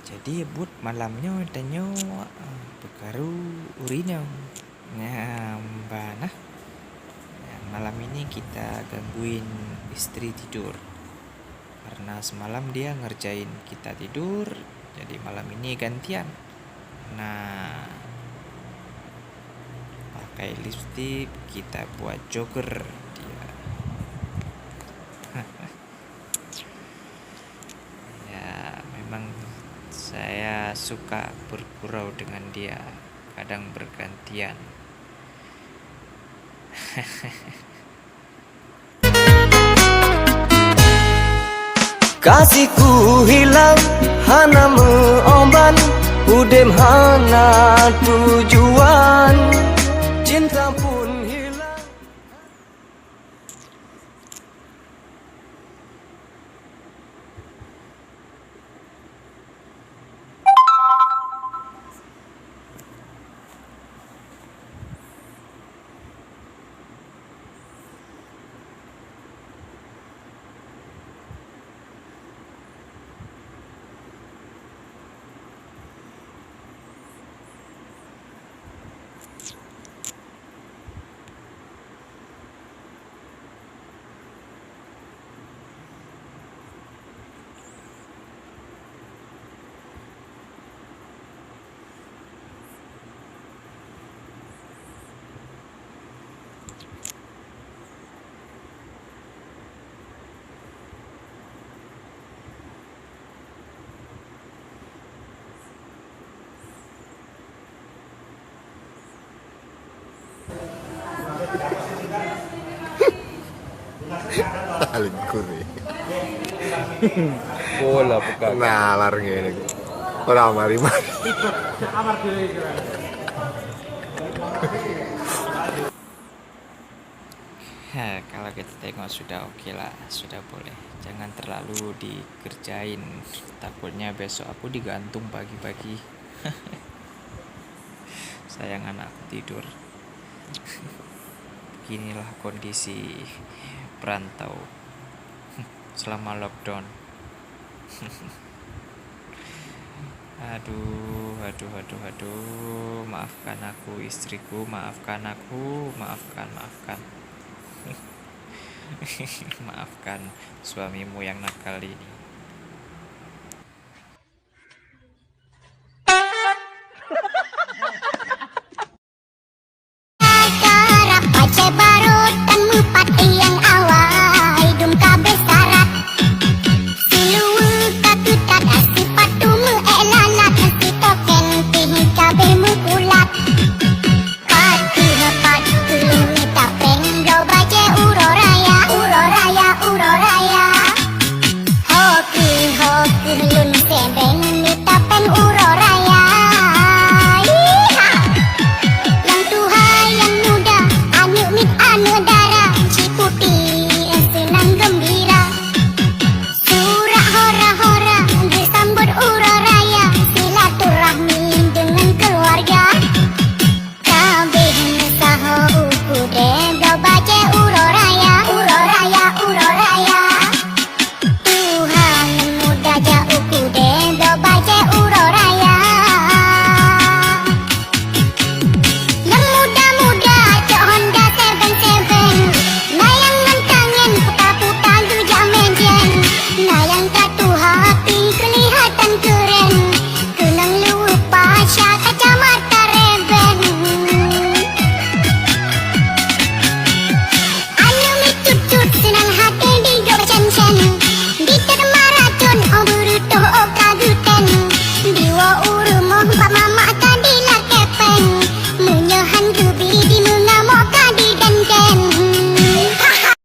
Jadi but malamnya danyo bekaru urino ngambana. Nah, malam ini kita gangguin istri tidur karena semalam dia ngerjain kita tidur, jadi malam ini gantian. Nah, pakai lipstick kita buat jogger dia. Ya, memang saya suka bergurau dengan dia, kadang bergantian. Kasihku hilang hana meomban, udem hana tujuan, cinta pun hilang. Paling kuri. Bola bukan. Nalar ngene. Ora mari-mari. Kalau kita tengok sudah oke lah, sudah boleh. Jangan terlalu dikerjain, takutnya besok aku digantung pagi-pagi. Sayang anakku tidur. Beginilah kondisi perantau selama lockdown. Aduh, maafkan aku istriku, maafkan aku, maafkan. Maafkan suamimu yang nakal ini. Kelihatan ke